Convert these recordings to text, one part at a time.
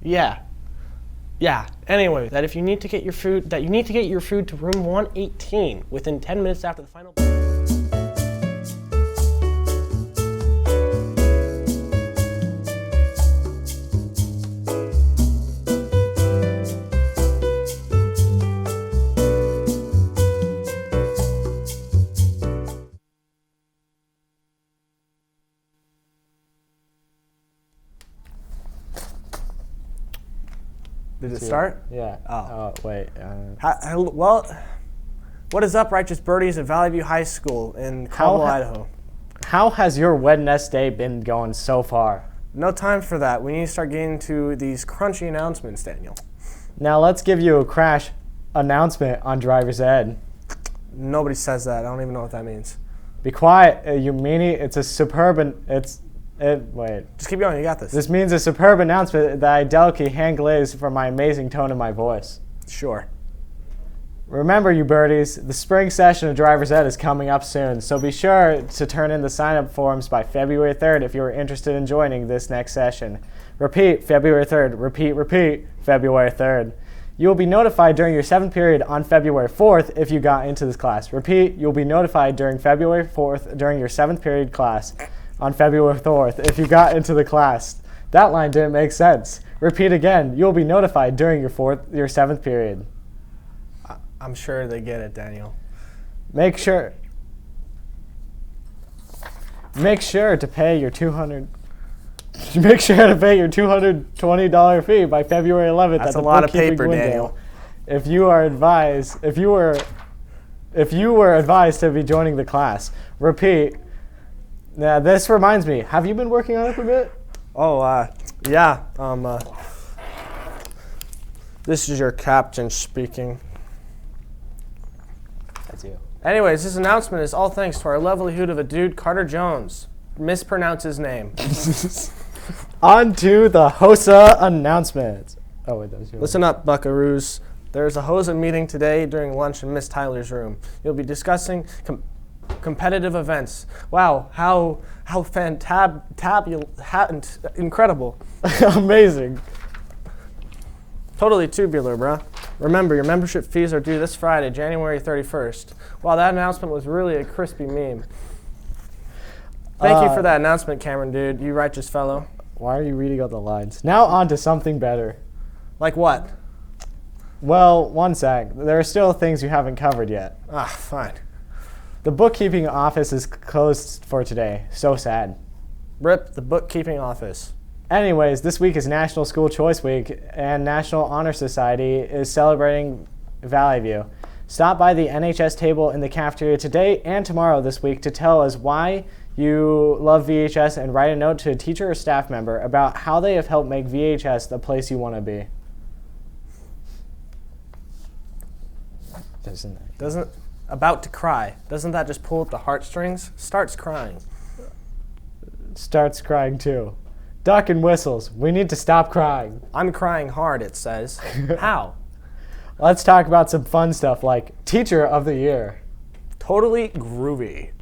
Yeah. Anyway, that if you need to get your food, to room 118 within 10 minutes after the final. Did it start? Yeah. Oh, wait. Well, what is up, righteous birdies at Valley View High School in Caldwell, Idaho? How has your Wednesday been going so far? No time for that. We need to start getting to these crunchy announcements, Daniel. Now let's give you a crash announcement on driver's ed. Nobody says that. I don't even know what that means. Be quiet, you meanie. It's a superb wait. Just keep going. You got this. This means a superb announcement that I delicately hand-glazed for my amazing tone in my voice. Sure. Remember, you birdies, the spring session of driver's ed is coming up soon, so be sure to turn in the sign-up forms by February 3rd if you are interested in joining this next session. Repeat, February 3rd. Repeat, February 3rd. You will be notified during your 7th period on February 4th if you got into this class. Repeat, you'll be notified during February 4th during your 7th period class. On February 4th if you got into the class. That line didn't make sense. Repeat again. You'll be notified during your 7th period. I'm sure they get it, Daniel. Make sure to pay your $220 fee by February 11th. That's at the a lot of bookkeeping paper, window. Daniel. If you were advised to be joining the class. Repeat. Now, this reminds me. Have you been working on it for a bit? Yeah. This is your captain speaking. That's you. Anyways, this announcement is all thanks to our lovely hoot of a dude, Carter Jones. Mispronounce his name. On to the HOSA announcements. Oh, wait, that was yours. Listen up, buckaroos. There's a HOSA meeting today during lunch in Miss Tyler's room. You'll be discussing competitive events. Wow, how incredible. Amazing. Totally tubular, bruh. Remember, your membership fees are due this Friday, January 31st. Wow, that announcement was really a crispy meme. Thank you for that announcement, Cameron, dude. You righteous fellow. Why are you reading out the lines? Now on to something better. Like what? Well, one sec. There are still things you haven't covered yet. Fine. The bookkeeping office is closed for today. So sad. Rip the bookkeeping office. Anyways, this week is National School Choice Week, and National Honor Society is celebrating Valley View. Stop by the NHS table in the cafeteria today and tomorrow this week to tell us why you love VHS and write a note to a teacher or staff member about how they have helped make VHS the place you want to be. About to cry. Doesn't that just pull at the heartstrings? Starts crying. Starts crying too. Duck and whistles. We need to stop crying. I'm crying hard, it says. How? Let's talk about some fun stuff like Teacher of the Year. Totally groovy.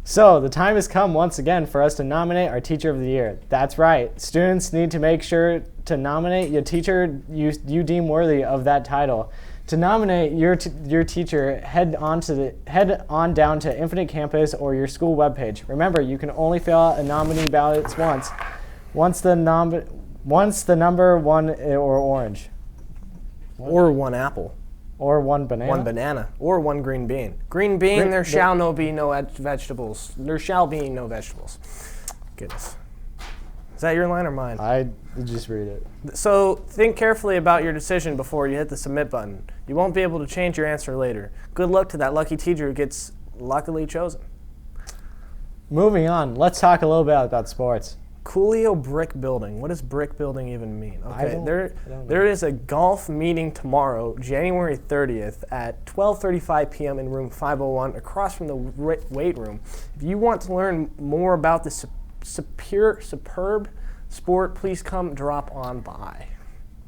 So, the time has come once again for us to nominate our Teacher of the Year. That's right. Students need to make sure to nominate your teacher you deem worthy of that title. To nominate your teacher, head on down to Infinite Campus or your school webpage. Remember, you can only fill out a nominee ballot once. Once the number one or orange. Or one apple. Or one banana. One banana. Or one green bean. Green bean, there shall be no vegetables. There shall be no vegetables. Goodness. Is that your line or mine? I just read it. So think carefully about your decision before you hit the submit button. You won't be able to change your answer later. Good luck to that lucky teacher who gets luckily chosen. Moving on, let's talk a little bit about sports. Coolio Brick Building. What does brick building even mean? Okay, I don't know. There is a golf meeting tomorrow, January 30th at 12:35 p.m. in room 501 across from the weight room. If you want to learn more about this superb sport, please come drop on by.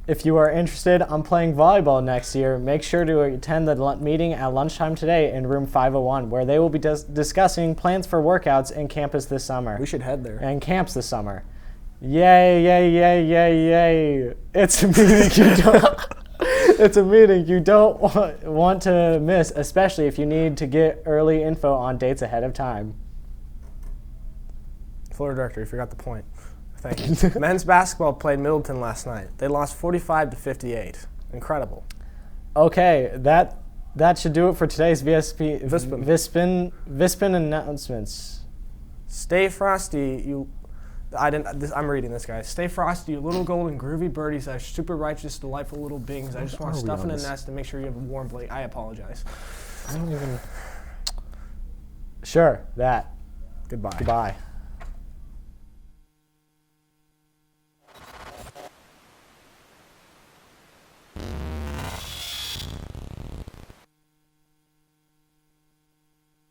If you are interested in playing volleyball next year, make sure to attend the meeting at lunchtime today in room 501, where they will be discussing plans for workouts in campus this summer. We should head there. And camps this summer. Yay, yay, yay, yay, yay. It's a meeting you don't it's a meeting you don't want to miss, especially if you need to get early info on dates ahead of time. Floor director, you forgot the point. Thank you. Men's basketball played Middleton last night. They lost 45-58. Incredible. Okay, that should do it for today's Vispin. Vispin announcements. Stay frosty, you. I'm reading this, guys. Stay frosty, you little golden groovy birdies. Super righteous, delightful little beings. I just want to stuff in a nest and make sure you have a warm blanket. I apologize. I don't even. Sure, that. Goodbye. Goodbye.